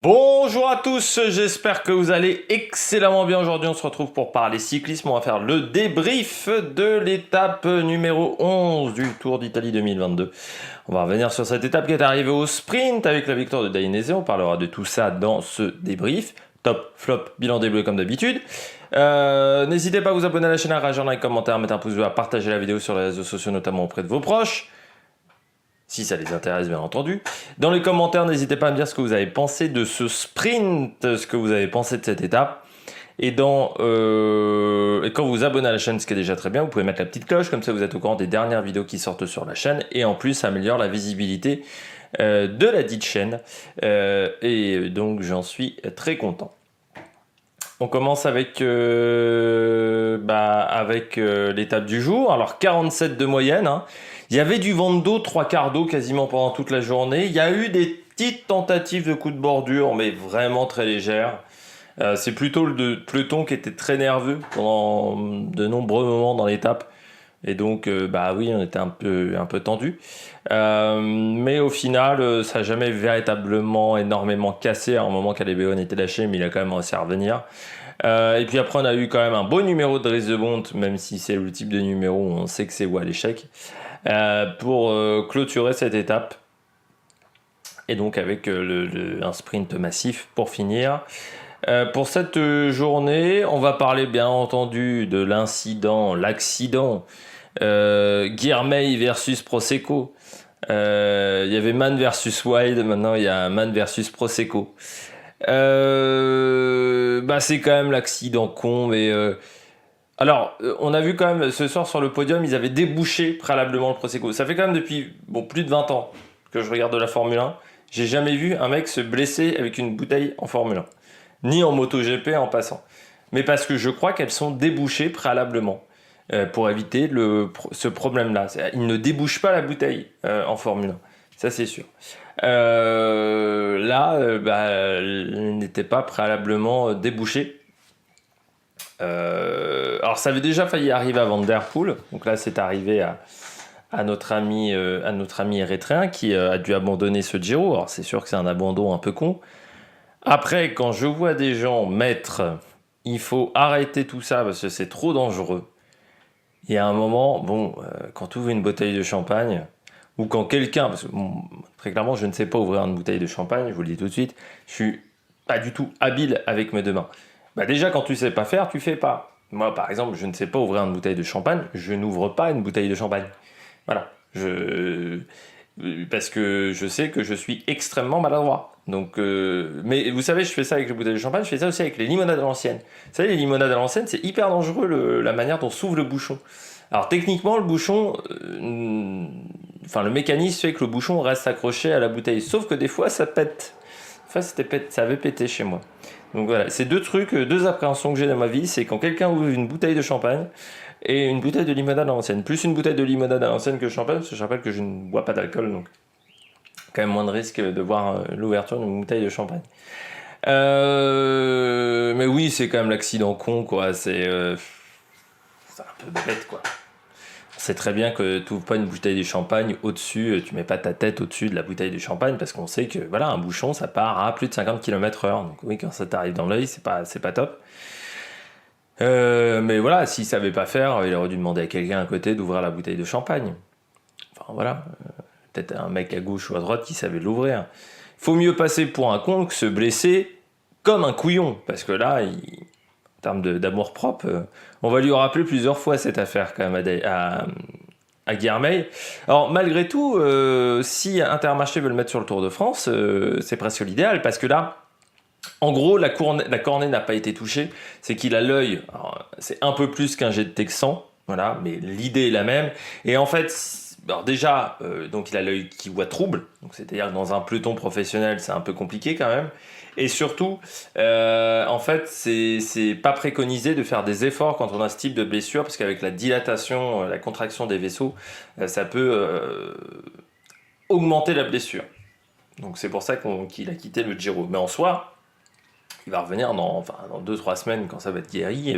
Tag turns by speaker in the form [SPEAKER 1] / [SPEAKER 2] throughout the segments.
[SPEAKER 1] Bonjour à tous, j'espère que vous allez excellemment bien. Aujourd'hui on se retrouve pour parler cyclisme. On va faire le débrief de l'étape numéro 11 du Tour d'Italie 2022. On va revenir sur cette étape qui est arrivée au sprint avec la victoire de Dainese. On parlera de tout ça dans ce débrief. Top, flop, bilan des bleus comme d'habitude. N'hésitez pas à vous abonner à la chaîne, à réagir dans les commentaires, à mettre un pouce bleu, à partager la vidéo sur les réseaux sociaux, notamment auprès de vos proches. Si ça les intéresse, bien entendu. Dans les commentaires, n'hésitez pas à me dire ce que vous avez pensé de ce sprint, ce que vous avez pensé de cette étape. Et quand vous vous abonnez à la chaîne, ce qui est déjà très bien, vous pouvez mettre la petite cloche, comme ça vous êtes au courant des dernières vidéos qui sortent sur la chaîne. Et en plus, ça améliore la visibilité de la dite chaîne. Et donc, j'en suis très content. On commence avec l'étape du jour. Alors, 47 de moyenne, hein. Il y avait du vent de dos, 3/4 d'eau quasiment pendant toute la journée. Il y a eu des petites tentatives de coups de bordure, mais vraiment très légères. C'est plutôt le peloton qui était très nerveux pendant de nombreux moments dans l'étape. Et donc, oui, on était un peu tendu. Mais au final, ça n'a jamais véritablement énormément cassé. À un moment qu'Alebeon était lâché, mais il a quand même réussi à revenir. Et puis après, on a eu quand même un beau numéro de Dries de Bondt, même si c'est le type de numéro où on sait que c'est à l'échec. Pour clôturer cette étape. Et donc avec un sprint massif pour finir. Pour cette journée, on va parler bien entendu de l'accident Girmay versus Prosecco. Il y avait Man versus Wild, maintenant il y a Man versus Prosecco. C'est quand même l'accident con, mais... Alors, on a vu quand même ce soir sur le podium, ils avaient débouché préalablement le Prosecco. Ça fait quand même depuis plus de 20 ans que je regarde de la Formule 1. J'ai jamais vu un mec se blesser avec une bouteille en Formule 1. Ni en MotoGP en passant. Mais parce que je crois qu'elles sont débouchées préalablement pour éviter ce problème-là. Ils ne débouchent pas la bouteille en Formule 1. Ça, c'est sûr. Elle n'était pas préalablement débouchée. Alors ça avait déjà failli arriver à Van Der Poel, donc là c'est arrivé à notre ami érythréen qui a dû abandonner ce Giro. Alors c'est sûr que c'est un abandon un peu con. Après, quand je vois des gens mettre il faut arrêter tout ça parce que c'est trop dangereux, il y a un moment, quand tu ouvres une bouteille de champagne, ou quand quelqu'un, parce que très clairement je ne sais pas ouvrir une bouteille de champagne, je vous le dis tout de suite, je suis pas du tout habile avec mes deux mains. Déjà, quand tu sais pas faire, tu fais pas. Moi, par exemple, je ne sais pas ouvrir une bouteille de champagne, je n'ouvre pas une bouteille de champagne. Voilà. Parce que je sais que je suis extrêmement maladroit. Donc, mais vous savez, je fais ça avec les bouteilles de champagne, je fais ça aussi avec les limonades à l'ancienne. Vous savez, les limonades à l'ancienne, c'est hyper dangereux la manière dont s'ouvre le bouchon. Alors, techniquement, le bouchon, le mécanisme fait que le bouchon reste accroché à la bouteille. Sauf que des fois, ça pète. Enfin, ça avait pété chez moi. Donc voilà, c'est deux appréhensions que j'ai dans ma vie, c'est quand quelqu'un ouvre une bouteille de champagne et une bouteille de limonade à l'ancienne. Plus une bouteille de limonade à l'ancienne que de champagne, parce que je rappelle que je ne bois pas d'alcool, donc quand même moins de risque de voir l'ouverture d'une bouteille de champagne. Mais oui, c'est quand même l'accident con, quoi. C'est un peu bête, quoi. C'est très bien que tu n'ouvres pas une bouteille de champagne au-dessus, tu mets pas ta tête au-dessus de la bouteille de champagne parce qu'on sait que un bouchon ça part à plus de 50 km/h. Donc oui, quand ça t'arrive dans l'œil, c'est pas top. Mais voilà, s'il savait pas faire, il aurait dû demander à quelqu'un à côté d'ouvrir la bouteille de champagne. Enfin voilà, peut-être un mec à gauche ou à droite qui savait l'ouvrir. Faut mieux passer pour un con que se blesser comme un couillon, parce que là, en termes d'amour propre, on va lui rappeler plusieurs fois cette affaire quand même à Girmay. Alors malgré tout, si Intermarché veut le mettre sur le Tour de France, c'est presque l'idéal parce que là, en gros, la cornée n'a pas été touchée. C'est qu'il a l'œil, c'est un peu plus qu'un jet de Texan, voilà, mais l'idée est la même. Et en fait, alors déjà, donc il a l'œil qui voit trouble, donc c'est-à-dire que dans un peloton professionnel, c'est un peu compliqué quand même. Et surtout, en fait, c'est pas préconisé de faire des efforts quand on a ce type de blessure, parce qu'avec la dilatation, la contraction des vaisseaux, ça peut augmenter la blessure. Donc c'est pour ça qu'il a quitté le Giro. Mais en soi, il va revenir dans 2-3 semaines quand ça va être guéri.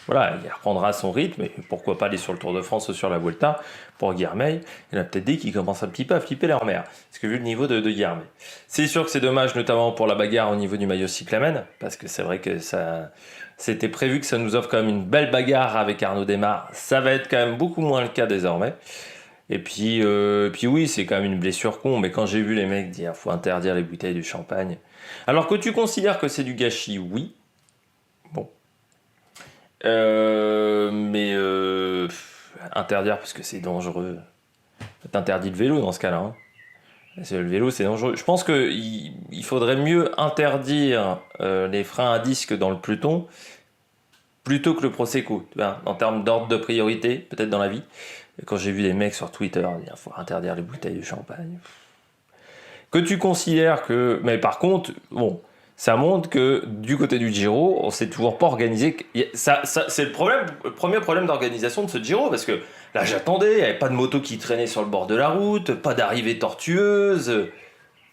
[SPEAKER 1] Voilà, il reprendra son rythme et pourquoi pas aller sur le Tour de France ou sur la Vuelta pour Guilhermet. Il a peut-être dit qu'il commence un petit peu à flipper leur mère. Parce que vu le niveau de Guilhermet. C'est sûr que c'est dommage, notamment pour la bagarre au niveau du maillot cyclamen, parce que c'est vrai que c'était prévu que ça nous offre quand même une belle bagarre avec Arnaud Démare. Ça va être quand même beaucoup moins le cas désormais. Et puis oui, c'est quand même une blessure con, mais quand j'ai vu les mecs dire faut interdire les bouteilles de champagne. Alors que tu considères que c'est du gâchis, oui. Bon. Mais interdire parce que c'est dangereux. T'interdis le vélo dans ce cas-là. Hein. Le vélo, c'est dangereux. Je pense qu'il faudrait mieux interdire les freins à disque dans le peloton plutôt que le Prosecco. Tu vois, en termes d'ordre de priorité, peut-être dans la vie. Et quand j'ai vu des mecs sur Twitter dire il faut interdire les bouteilles de champagne. Que tu considères que... Mais par contre, bon, ça montre que du côté du Giro, on s'est toujours pas organisé. C'est le premier problème d'organisation de ce Giro, parce que là j'attendais, il n'y avait pas de moto qui traînait sur le bord de la route, pas d'arrivée tortueuse.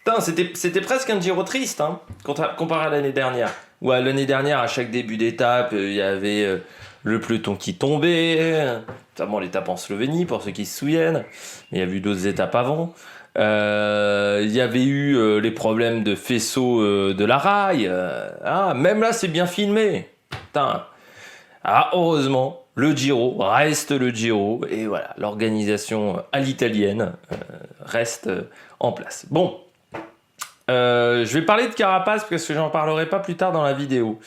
[SPEAKER 1] Putain, c'était presque un Giro triste, hein, comparé à l'année dernière. Où à l'année dernière, à chaque début d'étape, il y avait le peloton qui tombait, notamment l'étape en Slovénie, pour ceux qui se souviennent. Mais il y a eu d'autres étapes avant. Il y avait eu les problèmes de faisceau de la rail. Même là, c'est bien filmé. Putain. Heureusement, le Giro reste le Giro. Et voilà, l'organisation à l'italienne reste en place. Bon. Je vais parler de Carapaz parce que j'en parlerai pas plus tard dans la vidéo.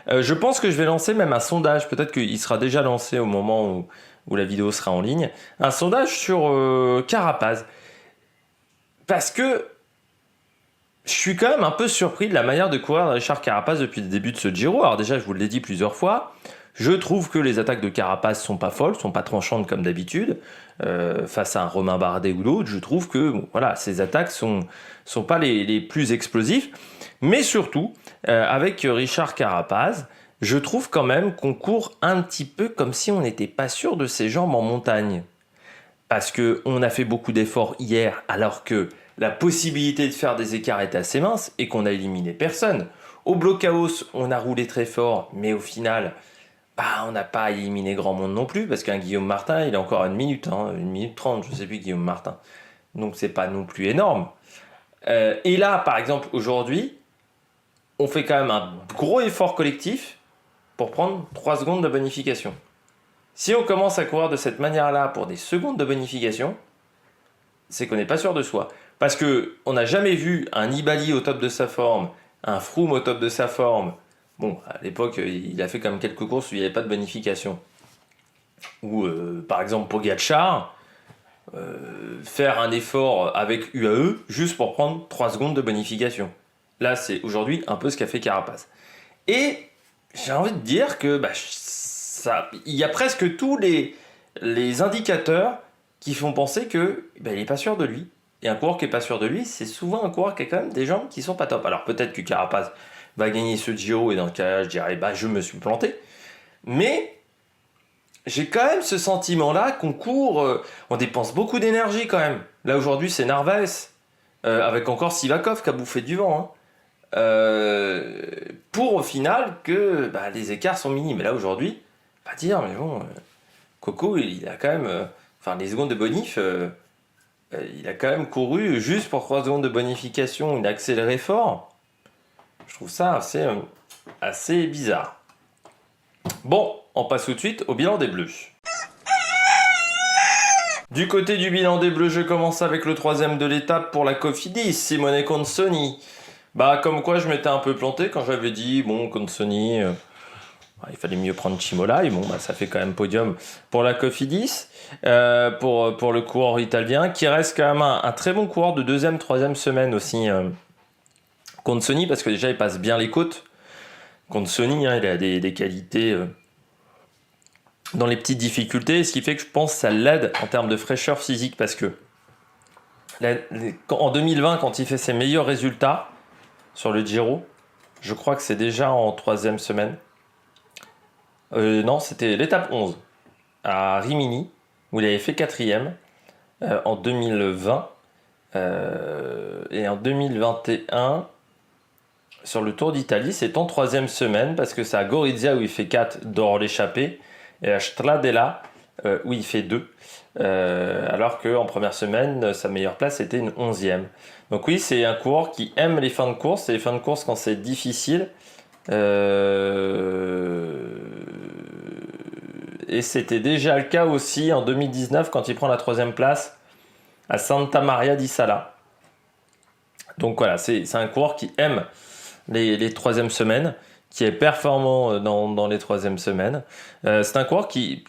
[SPEAKER 1] Je pense que je vais lancer même un sondage. Peut-être qu'il sera déjà lancé au moment où la vidéo sera en ligne. Un sondage sur Carapaz. Parce que je suis quand même un peu surpris de la manière de courir de Richard Carapaz depuis le début de ce Giro. Alors déjà, je vous l'ai dit plusieurs fois, je trouve que les attaques de Carapaz sont pas folles, sont pas tranchantes comme d'habitude. Face à un Romain Bardet ou d'autres, je trouve que voilà, ces attaques sont pas les plus explosives. Mais surtout, avec Richard Carapaz, je trouve quand même qu'on court un petit peu comme si on n'était pas sûr de ses jambes en montagne. Parce qu'on a fait beaucoup d'efforts hier, alors que la possibilité de faire des écarts est assez mince et qu'on a éliminé personne. Au blockhouse, on a roulé très fort, mais au final, on n'a pas éliminé grand monde non plus, parce qu'un Guillaume Martin, il a encore 1 minute, 1 minute 30, je ne sais plus Guillaume Martin. Donc c'est pas non plus énorme. Et là, par exemple, aujourd'hui, on fait quand même un gros effort collectif pour prendre 3 secondes de bonification. Si on commence à courir de cette manière-là pour des secondes de bonification, c'est qu'on n'est pas sûr de soi. Parce qu'on n'a jamais vu un Nibali au top de sa forme, un Froome au top de sa forme. Bon, à l'époque, il a fait quand même quelques courses où il n'y avait pas de bonification. Ou, par exemple, Pogacar, faire un effort avec UAE juste pour prendre 3 secondes de bonification. Là, c'est aujourd'hui un peu ce qu'a fait Carapaz. Et j'ai envie de dire que il y a presque tous les indicateurs qui font penser que il n'est pas sûr de lui. Et un coureur qui n'est pas sûr de lui, c'est souvent un coureur qui a quand même des jambes qui sont pas top. Alors peut-être que Carapaz va gagner ce Giro et dans ce cas-là, je dirais je me suis planté. Mais j'ai quand même ce sentiment-là qu'on court, on dépense beaucoup d'énergie quand même. Là aujourd'hui, c'est Narvaez avec encore Sivakov qui a bouffé du vent. Pour au final que les écarts sont minimes. Mais là aujourd'hui, pas dire, mais bon, Coco, il a quand même, les secondes de bonif, il a quand même couru juste pour 3 secondes de bonification, il a accéléré fort. Je trouve ça assez bizarre. Bon, on passe tout de suite au bilan des Bleus. Du côté du bilan des Bleus, je commence avec le 3e de l'étape pour la Cofidis, Simone Consoni. Comme quoi je m'étais un peu planté quand j'avais dit, Consoni... il fallait mieux prendre Cimolai, ça fait quand même podium pour la Cofidis, pour le coureur italien, qui reste quand même un très bon coureur de 2e, 3e semaine aussi, Consoni, parce que déjà il passe bien les côtes. Consoni, il a des qualités dans les petites difficultés, ce qui fait que je pense que ça l'aide en termes de fraîcheur physique, parce que en 2020, quand il fait ses meilleurs résultats sur le Giro, je crois que c'est déjà en 3e semaine. Non, c'était l'étape 11 à Rimini, où il avait fait 4e en 2020. Et en 2021, sur le Tour d'Italie, c'est en 3e semaine, parce que c'est à Gorizia où il fait 4 d'or l'échappée, et à Stradella où il fait 2. Alors qu'en première semaine, sa meilleure place était une 11e. Donc oui, c'est un coureur qui aime les fins de course, et les fins de course quand c'est difficile. Et c'était déjà le cas aussi en 2019 quand il prend la 3e place à Santa Maria di Sala. Donc voilà, c'est un coureur qui aime les 3e semaines, qui est performant dans les 3e semaines. C'est un coureur qui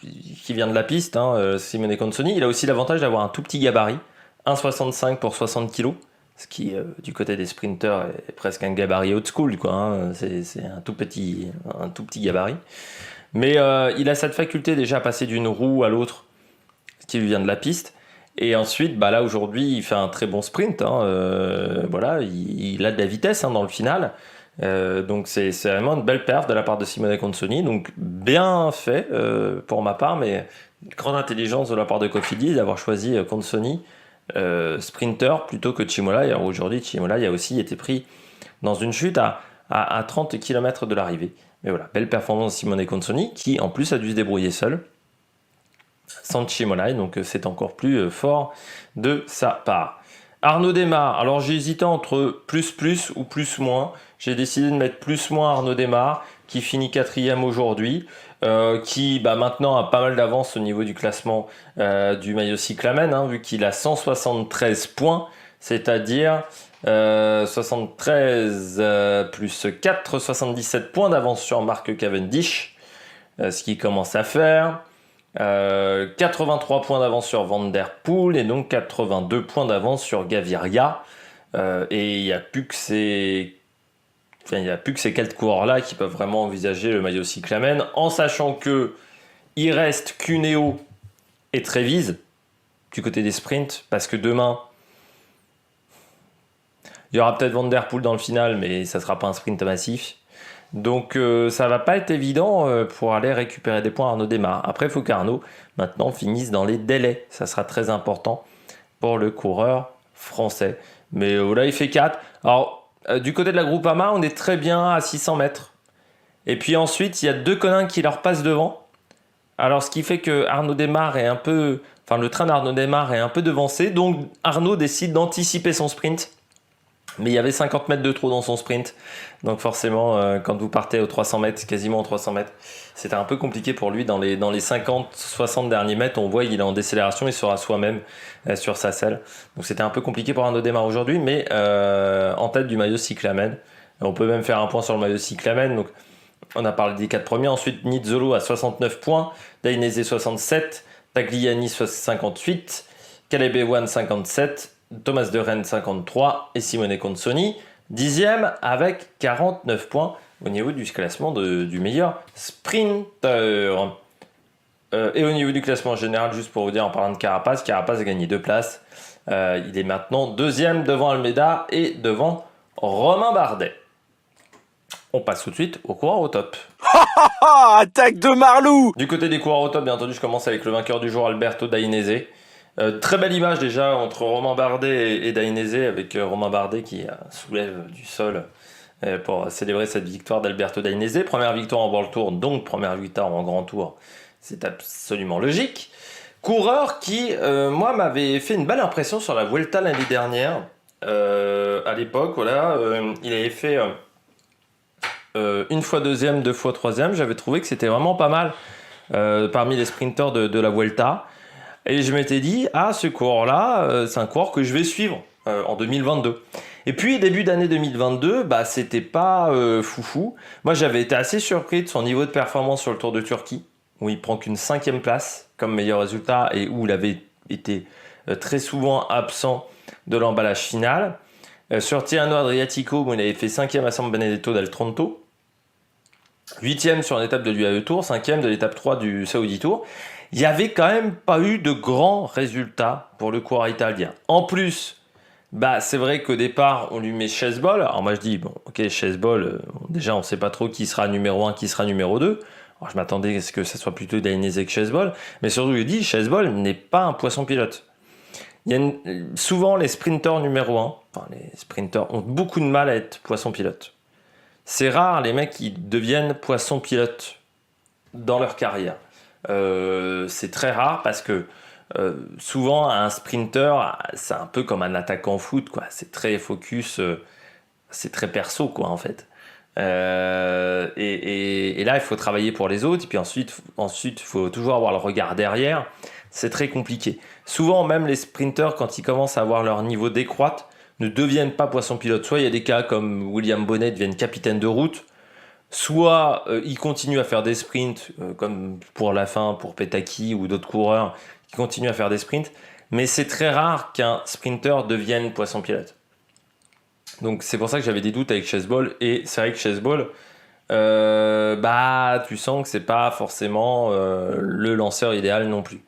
[SPEAKER 1] vient de la piste, hein, Simone Consoni. Il a aussi l'avantage d'avoir un tout petit gabarit, 1,65 pour 60 kg, ce qui, du côté des sprinters, est presque un gabarit old school, quoi, hein. C'est un tout petit gabarit. Mais il a cette faculté déjà à passer d'une roue à l'autre, qui lui vient de la piste. Et ensuite, bah là aujourd'hui, il fait un très bon sprint, hein, voilà, il a de la vitesse, hein, dans le final. Donc c'est vraiment une belle perf de la part de Simone Consoni. Donc bien fait pour ma part, mais grande intelligence de la part de Cofidis d'avoir choisi Consoni sprinter plutôt que Cimola. Et alors aujourd'hui, Cimola a aussi été pris dans une chute à 30 km de l'arrivée. Mais voilà, belle performance de Simone Consoni qui en plus a dû se débrouiller seul sans Cimola, donc c'est encore plus fort de sa part. Arnaud Démare, alors j'ai hésité entre plus ou plus moins. J'ai décidé de mettre plus moins Arnaud Démare, qui finit 4e aujourd'hui, qui maintenant a pas mal d'avance au niveau du classement du maillot cyclamen, hein, vu qu'il a 173 points, c'est-à-dire 73 plus 4, 77 points d'avance sur Mark Cavendish, ce qui commence à faire. 83 points d'avance sur Van Der Poel et donc 82 points d'avance sur Gaviria. Et il n'y a plus que ces 4 coureurs-là qui peuvent vraiment envisager le maillot cyclamen, en sachant que il reste Cuneo et Trévise du côté des sprints, parce que demain, il y aura peut-être Van Der Poel dans le final, mais ça ne sera pas un sprint massif. Donc ça va pas être évident pour aller récupérer des points. Arnaud Démare. Après, il faut qu'Arnaud maintenant finisse dans les délais. Ça sera très important pour le coureur français. Mais là, il fait 4. Alors, du côté de la Groupama, on est très bien à 600 mètres. Et puis ensuite, il y a 2 Conins qui leur passent devant. Alors, ce qui fait que Arnaud Démare est un peu... Enfin, le train d'Arnaud Démare est un peu devancé. Donc, Arnaud décide d'anticiper son sprint. Mais il y avait 50 mètres de trop dans son sprint. Donc forcément, quand vous partez aux 300 mètres, quasiment aux 300 mètres, c'était un peu compliqué pour lui. Dans les 50-60 derniers mètres, on voit qu'il est en décélération, il sera soi-même sur sa selle. Donc c'était un peu compliqué pour Arnaud Démare aujourd'hui, mais en tête du maillot cyclamen. On peut même faire un point sur le maillot cyclamen. Donc on a parlé des 4 premiers. Ensuite, Nizzolo à 69 points, Dainese 67, Tagliani 58, Caleb Ewan 57, Thomas de Rennes 53 et Simone Consoni 10e avec 49 points au niveau du classement du meilleur sprinter. Et au niveau du classement général, juste pour vous dire en parlant de Carapaz a gagné 2 places. Il est maintenant 2e devant Almeida et devant Romain Bardet. On passe tout de suite aux coureurs au top.
[SPEAKER 2] Attaque de Marlou!
[SPEAKER 1] Du côté des coureurs au top, bien entendu, je commence avec le vainqueur du jour, Alberto Dainese. Très belle image déjà entre Romain Bardet et Dainese, avec Romain Bardet qui soulève du sol pour célébrer cette victoire d'Alberto Dainese. Première victoire en World Tour, donc première victoire en Grand Tour. C'est absolument logique. Coureur qui, moi, m'avait fait une belle impression sur la Vuelta l'année dernière. À l'époque, voilà, il avait fait une fois 2e, 2 fois 3e. J'avais trouvé que c'était vraiment pas mal parmi les sprinteurs de la Vuelta. Et je m'étais dit, ce coureur-là, c'est un coureur que je vais suivre en 2022. Et puis, début d'année 2022, c'était pas foufou. Moi, j'avais été assez surpris de son niveau de performance sur le Tour de Turquie, où il prend qu'une 5e place comme meilleur résultat et où il avait été très souvent absent de l'emballage final. Sur Tirreno Adriatico, où il avait fait 5e à San Benedetto del Tronto, 8e sur une étape de l'UAE Tour, 5e de l'étape 3 du Saudi Tour. Il n'y avait quand même pas eu de grands résultats pour le coureur italien. En plus, c'est vrai qu'au départ, on lui met Chesbol. Alors moi je dis, bon, ok, Chesbol, déjà on ne sait pas trop qui sera numéro 1, qui sera numéro 2. Alors je m'attendais à ce que ça soit plutôt Dainese que Chesbol. Mais surtout, je dis, Chesbol n'est pas un poisson pilote. Souvent, les sprinteurs numéro 1, les sprinteurs ont beaucoup de mal à être poisson pilote. c'est rare les mecs qui deviennent poisson pilote dans leur carrière. C'est très rare parce que souvent un sprinter, c'est un peu comme un attaquant foot, quoi. C'est très focus, c'est très perso, quoi, en fait. Et là, il faut travailler pour les autres, et puis ensuite, il faut toujours avoir le regard derrière. C'est très compliqué. Souvent, même les sprinters, quand ils commencent à avoir leur niveau décroître, ne deviennent pas poisson pilote. Soit il y a des cas comme William Bonnet deviennent capitaine de route, soit ils continuent à faire des sprints, comme pour la fin, pour Petaki ou d'autres coureurs qui continuent à faire des sprints. Mais c'est très rare qu'un sprinter devienne poisson pilote. Donc c'est pour ça que j'avais des doutes avec Chessball. Et c'est vrai que Chessball, tu sens que c'est pas forcément le lanceur idéal non plus.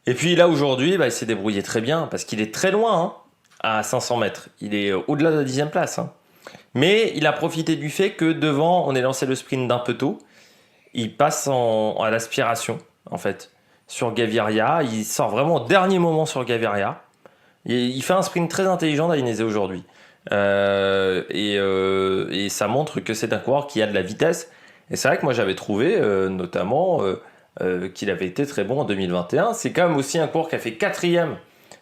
[SPEAKER 1] Et puis là aujourd'hui, il s'est débrouillé très bien parce qu'il est très loin, hein, à 500 mètres. Il est au-delà de la 10e place. Hein. Mais il a profité du fait que devant, on ait lancé le sprint d'un peu tôt. Il passe à l'aspiration, en fait, sur Gaviria. Il sort vraiment au dernier moment sur Gaviria. Il fait un sprint très intelligent d'Ainese aujourd'hui. Et ça montre que c'est un coureur qui a de la vitesse. Et c'est vrai que moi j'avais trouvé notamment qu'il avait été très bon en 2021. C'est quand même aussi un coureur qui a fait 4e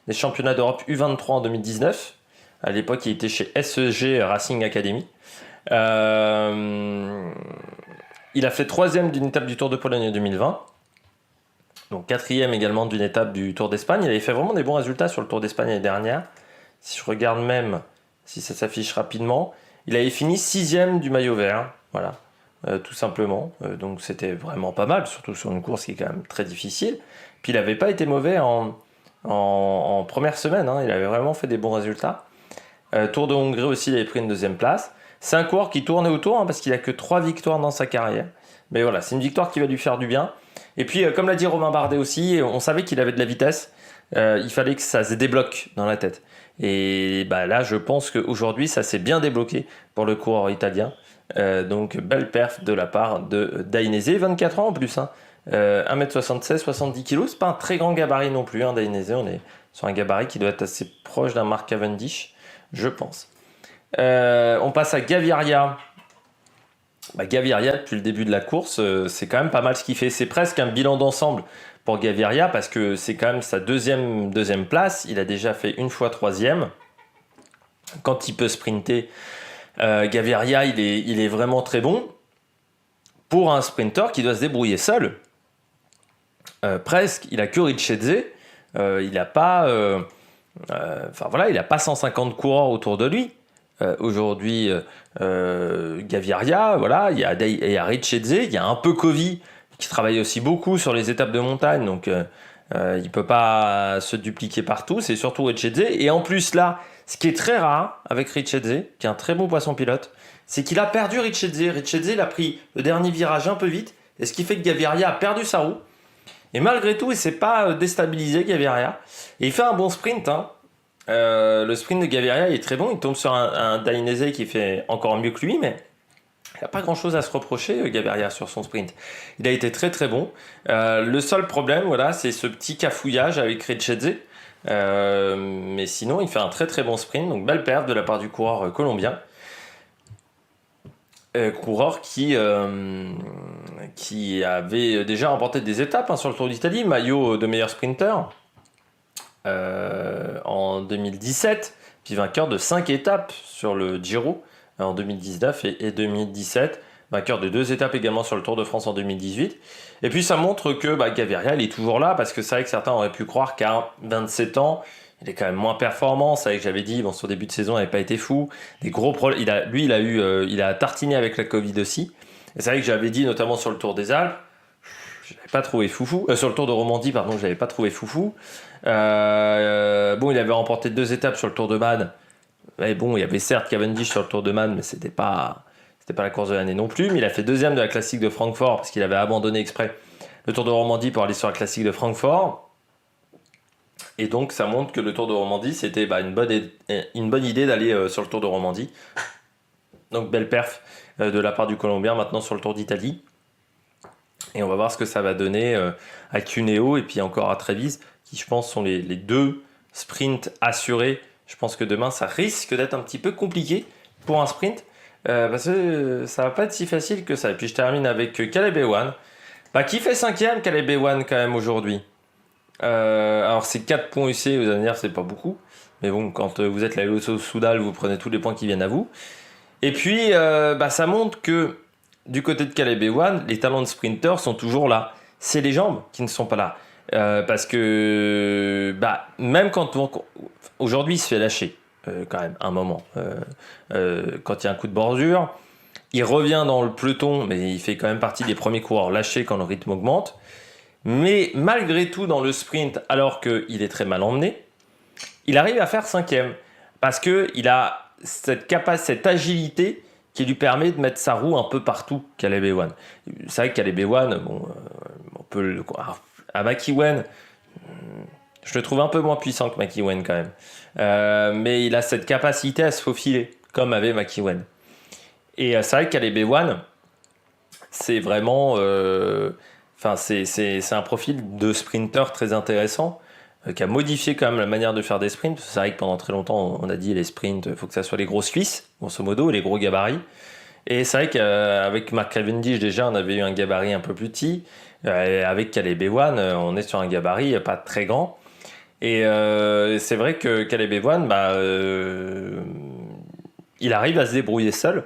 [SPEAKER 1] des championnats d'Europe U23 en 2019. À l'époque, il était chez SEG Racing Academy. Il a fait 3e d'une étape du Tour de Pologne en 2020. Donc 4e également d'une étape du Tour d'Espagne. Il avait fait vraiment des bons résultats sur le Tour d'Espagne l'année dernière. Si je regarde même, si ça s'affiche rapidement, il avait fini 6e du maillot vert. Voilà, tout simplement. Donc c'était vraiment pas mal, surtout sur une course qui est quand même très difficile. Puis il n'avait pas été mauvais en première semaine. Hein. Il avait vraiment fait des bons résultats. Tour de Hongrie aussi, il avait pris une 2e place. C'est un coureur qui tournait autour parce qu'il n'a que 3 victoires dans sa carrière. Mais voilà, c'est une victoire qui va lui faire du bien. Et puis, comme l'a dit Romain Bardet aussi, on savait qu'il avait de la vitesse. Il fallait que ça se débloque dans la tête. Et là, je pense qu'aujourd'hui, ça s'est bien débloqué pour le coureur italien. Donc, belle perf de la part de Dainese. 24 ans en plus. Hein. 1m76, 70 kg. C'est pas un très grand gabarit non plus, hein, Dainese. On est sur un gabarit qui doit être assez proche d'un Mark Cavendish. Je pense. On passe à Gaviria. Gaviria, depuis le début de la course, c'est quand même pas mal ce qu'il fait. C'est presque un bilan d'ensemble pour Gaviria parce que c'est quand même sa deuxième place. Il a déjà fait une fois 3e. Quand il peut sprinter, Gaviria, il est vraiment très bon. Pour un sprinter qui doit se débrouiller seul, presque, il a que Richetze. Il n'a pas... il n'a pas 150 coureurs autour de lui. Aujourd'hui, Gaviria, voilà, il y a Richetze, il y a un peu Kovi qui travaille aussi beaucoup sur les étapes de montagne, donc il ne peut pas se dupliquer partout, c'est surtout Richetze. Et en plus là, ce qui est très rare avec Richetze, qui est un très bon poisson pilote, c'est qu'il a perdu Richetze. Richetze, il a pris le dernier virage un peu vite, et ce qui fait que Gaviria a perdu sa roue. Et malgré tout, il ne s'est pas déstabilisé, Gaviria. Et il fait un bon sprint. Hein. Le sprint de Gaviria il est très bon. Il tombe sur un Dainese qui fait encore mieux que lui, mais il n'a pas grand-chose à se reprocher, Gaviria, sur son sprint. Il a été très très bon. Le seul problème, voilà, c'est ce petit cafouillage avec Richetze. Mais sinon, il fait un très très bon sprint. Donc, belle perte de la part du coureur colombien. Coureur qui avait déjà remporté des étapes sur le Tour d'Italie, maillot de meilleur sprinter en 2017, puis vainqueur de 5 étapes sur le Giro en 2019 et 2017, vainqueur de 2 étapes également sur le Tour de France en 2018. Et puis ça montre que Gaviria il est toujours là, parce que c'est vrai que certains auraient pu croire qu'à 27 ans, il est quand même moins performant. C'est vrai que j'avais dit, son début de saison n'avait pas été fou. Des gros problèmes. Il a tartiné avec la Covid aussi. Et c'est vrai que j'avais dit, notamment sur le Tour des Alpes, je l'avais pas trouvé foufou. Sur le Tour de Romandie, pardon, je l'avais pas trouvé foufou. Il avait remporté 2 étapes sur le Tour de Man. Mais bon, il y avait certes Cavendish sur le Tour de Man, mais c'était pas la course de l'année non plus. Mais il a fait 2e de la Classique de Francfort, parce qu'il avait abandonné exprès le Tour de Romandie pour aller sur la Classique de Francfort. Et donc ça montre que le Tour de Romandie c'était une bonne idée d'aller sur le Tour de Romandie. Donc belle perf de la part du Colombien maintenant sur le Tour d'Italie. Et on va voir ce que ça va donner à Cuneo et puis encore à Trevize, qui je pense sont les 2 sprints assurés. Je pense que demain ça risque d'être un petit peu compliqué pour un sprint. parce que ça va pas être si facile que ça. Et puis je termine avec Caleb Ewan, qui fait 5ème, Caleb Ewan quand même aujourd'hui. Alors c'est 4 points UC, vous allez me dire c'est pas beaucoup. Mais bon, quand vous êtes la Loto Soudal, vous prenez tous les points qui viennent à vous. Et puis ça montre que du côté de Caleb Ewan, les talents de sprinter sont toujours là. C'est les jambes qui ne sont pas là. Parce que même quand aujourd'hui il se fait lâcher quand même un moment quand il y a un coup de bordure, il revient dans le peloton, mais il fait quand même partie des premiers coureurs lâchés quand le rythme augmente. Mais malgré tout dans le sprint, alors qu'il est très mal emmené, il arrive à faire 5ème parce qu'il a cette agilité qui lui permet de mettre sa roue un peu partout, Caleb Ewan. C'est vrai que Caleb Ewan, on peut le... À McEwen, je le trouve un peu moins puissant que McEwen quand même. Mais il a cette capacité à se faufiler, comme avait McEwen. Et c'est vrai que Caleb Ewan, c'est vraiment... c'est un profil de sprinter très intéressant, qui a modifié quand même la manière de faire des sprints. C'est vrai que pendant très longtemps, on a dit les sprints, il faut que ça soit les grosses cuisses, grosso modo, les gros gabarits. Et c'est vrai qu'avec Mark Cavendish, déjà, on avait eu un gabarit un peu plus petit. Avec Caleb Ewan, on est sur un gabarit pas très grand. Et c'est vrai que Caleb Ewan, il arrive à se débrouiller seul.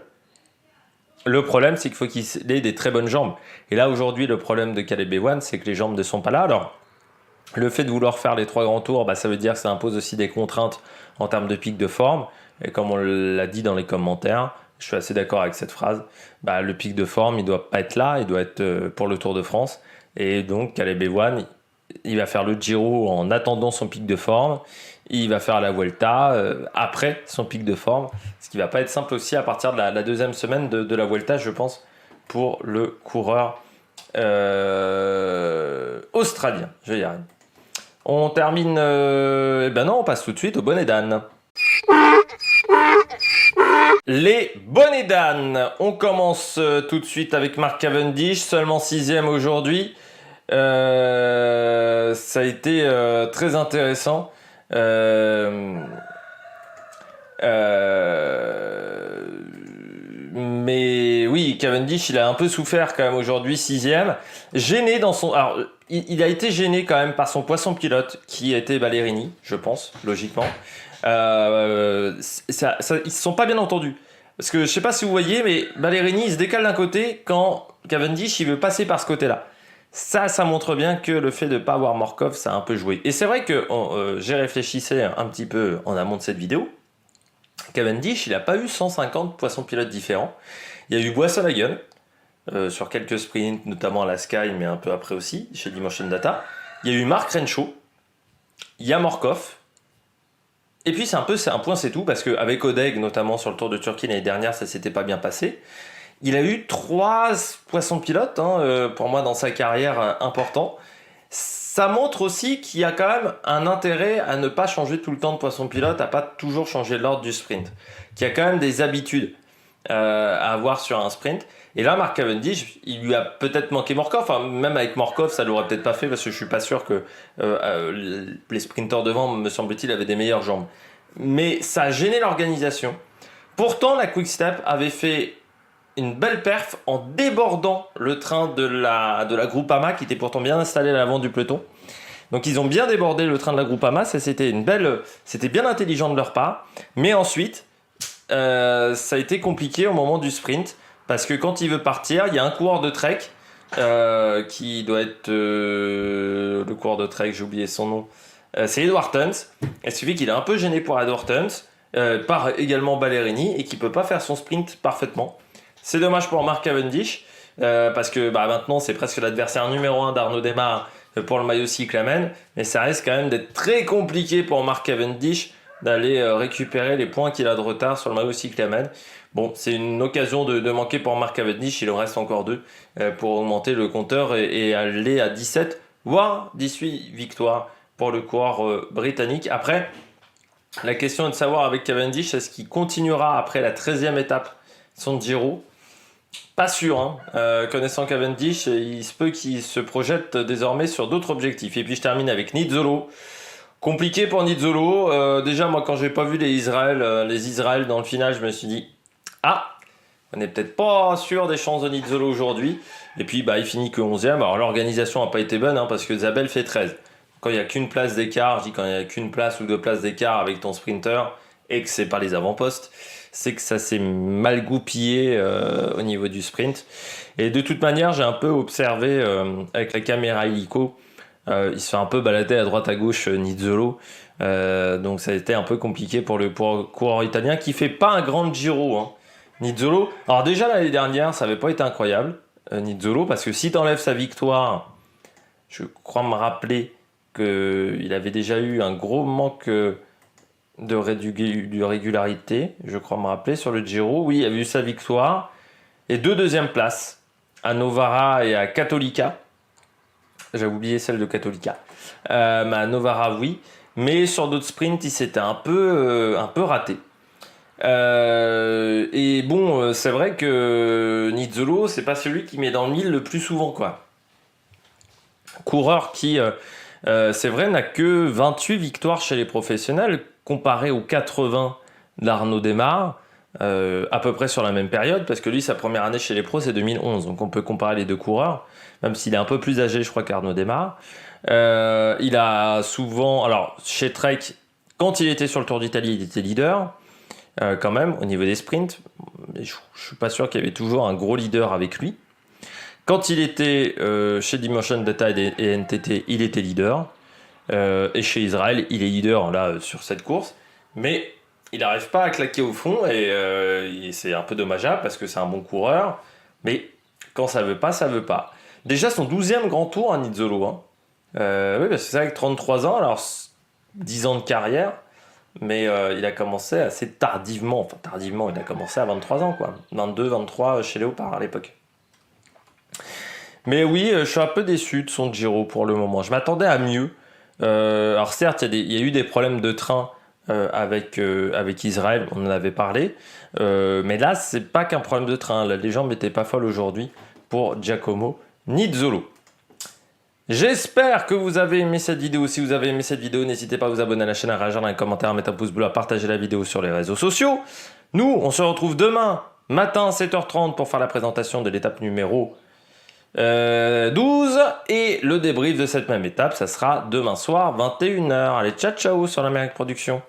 [SPEAKER 1] Le problème, c'est qu'il faut qu'il ait des très bonnes jambes. Et là, aujourd'hui, le problème de Caleb Ewan, c'est que les jambes ne sont pas là. Alors, le fait de vouloir faire les 3 grands tours, ça veut dire que ça impose aussi des contraintes en termes de pic de forme. Et comme on l'a dit dans les commentaires, je suis assez d'accord avec cette phrase, le pic de forme, il ne doit pas être là, il doit être pour le Tour de France. Et donc, Caleb Ewan, il va faire le Giro en attendant son pic de forme. Il va faire la Vuelta après son pic de forme. Ce qui ne va pas être simple aussi à partir de la deuxième semaine de la Vuelta, je pense, pour le coureur australien. Je vais y arriver. On termine... non, on passe tout de suite au bonnet d'âne. Les bonnets d'âne. On commence tout de suite avec Mark Cavendish, seulement 6ème aujourd'hui. Ça a été très intéressant. Mais oui, Cavendish, il a un peu souffert quand même aujourd'hui, 6ème. Gêné dans son... Alors, il a été gêné quand même par son poisson pilote, qui était Ballerini, je pense, logiquement. Ils se sont pas bien entendus. Parce que je sais pas si vous voyez, mais Ballerini, il se décale d'un côté quand Cavendish, il veut passer par ce côté-là. Ça montre bien que le fait de ne pas avoir Morkov, ça a un peu joué. Et c'est vrai que j'ai réfléchi un petit peu en amont de cette vidéo. Cavendish, il n'a pas eu 150 poissons pilotes différents. Il y a eu Boisson-Hagen sur quelques sprints, notamment à la Sky, mais un peu après aussi, chez Dimension Data. Il y a eu Mark Renshaw, il y a Morkov. Et puis c'est un point, c'est tout, parce qu'avec Odeg, notamment sur le Tour de Turquie l'année dernière, ça s'était pas bien passé. Il a eu 3 poissons pilotes, pour moi, dans sa carrière, important. Ça montre aussi qu'il y a quand même un intérêt à ne pas changer tout le temps de poisson pilote, à pas toujours changer l'ordre du sprint. Qu'il y a quand même des habitudes à avoir sur un sprint. Et là, Mark Cavendish, il lui a peut-être manqué Morkov. Enfin, même avec Morkov, ça l'aurait peut-être pas fait, parce que je suis pas sûr que les sprinteurs devant, me semble-t-il, avaient des meilleures jambes. Mais ça a gêné l'organisation. Pourtant, la Quick-Step avait fait une belle perf en débordant le train de la Groupama, qui était pourtant bien installé à l'avant du peloton. Donc ils ont bien débordé le train de la Groupama, ça c'était bien intelligent de leur part. Mais ensuite, ça a été compliqué au moment du sprint, parce que quand il veut partir, il y a un coureur de Trek qui doit être le coureur de Trek, j'ai oublié son nom. C'est Edward Theuns. Il suffit qu'il est un peu gêné pour Edward Theuns, par également Ballerini, et qu'il peut pas faire son sprint parfaitement. C'est dommage pour Mark Cavendish, parce que maintenant c'est presque l'adversaire numéro 1 d'Arnaud Démare pour le maillot cyclamen, mais ça risque quand même d'être très compliqué pour Mark Cavendish d'aller récupérer les points qu'il a de retard sur le maillot cyclamen. Bon, c'est une occasion de manquer pour Mark Cavendish, il en reste encore 2 pour augmenter le compteur et aller à 17, voire 18 victoires pour le coureur britannique. Après, la question est de savoir avec Cavendish, est-ce qu'il continuera après la 13e étape de son Giro ? Pas sûr, connaissant Cavendish, il se peut qu'il se projette désormais sur d'autres objectifs. Et puis je termine avec Nizzolo. Compliqué pour Nizzolo. Déjà, moi, quand j'ai pas vu les Israël dans le final, je me suis dit, On n'est peut-être pas sûr des chances de Nizzolo aujourd'hui. Et puis, bah, il finit que 11e. Alors, l'organisation n'a pas été bonne, hein, parce que Zabel fait 13. Quand il n'y a qu'une place d'écart, je dis quand il n'y a qu'une place ou 2 places d'écart avec ton sprinter, et que c'est pas les avant-postes, c'est que ça s'est mal goupillé au niveau du sprint. Et de toute manière, j'ai un peu observé avec la caméra hélico, il se fait un peu balader à droite à gauche Nizzolo. Donc ça a été un peu compliqué pour le coureur italien qui fait pas un grand Giro, hein. Nizzolo, alors déjà l'année dernière, ça avait pas été incroyable, Nizzolo, parce que si t'enlèves sa victoire, je crois me rappeler qu'il avait déjà eu un gros manque de régularité, je crois me rappeler, sur le Giro. Oui, il avait eu sa victoire et 2 deuxièmes places à Novara et à Cattolica. J'ai oublié celle de Cattolica. Mais à Novara, oui. Mais sur d'autres sprints, il s'était un peu raté. Et bon, c'est vrai que Nizzolo, c'est pas celui qui met dans le mille le plus souvent, quoi. Coureur qui, c'est vrai, n'a que 28 victoires chez les professionnels, comparé aux 80 d'Arnaud Démare, à peu près sur la même période, parce que lui, sa première année chez les pros, c'est 2011. Donc on peut comparer les deux coureurs, même s'il est un peu plus âgé, je crois, qu'Arnaud Démare. Il a souvent... Alors, chez Trek, quand il était sur le Tour d'Italie, il était leader. Quand même, au niveau des sprints. Mais je ne suis pas sûr qu'il y avait toujours un gros leader avec lui. Quand il était chez Dimension Data et NTT, il était leader. Et chez Israël, il est leader là sur cette course. Mais il n'arrive pas à claquer au fond. Et c'est un peu dommageable parce que c'est un bon coureur. Mais quand ça veut pas, ça veut pas. Déjà son 12e grand tour à Nizzolo. Hein. Oui, parce que c'est avec 33 ans. Alors, 10 ans de carrière. Mais il a commencé assez tardivement. Enfin, tardivement, il a commencé à 23 ans, quoi. 22, 23 chez Léopard à l'époque. Mais oui, je suis un peu déçu de son Giro pour le moment. Je m'attendais à mieux. Alors certes, il y a eu des problèmes de train avec Israël, on en avait parlé. Mais là, c'est pas qu'un problème de train. Là, les jambes n'étaient pas folles aujourd'hui pour Giacomo Nizzolo. J'espère que vous avez aimé cette vidéo. Si vous avez aimé cette vidéo, n'hésitez pas à vous abonner à la chaîne, à réagir dans les commentaires, à mettre un pouce bleu, à partager la vidéo sur les réseaux sociaux. Nous, on se retrouve demain matin 7h30 pour faire la présentation de l'étape numéro 12. Et le débrief de cette même étape, ça sera demain soir 21h. Allez, ciao ciao sur l'Amérique Production.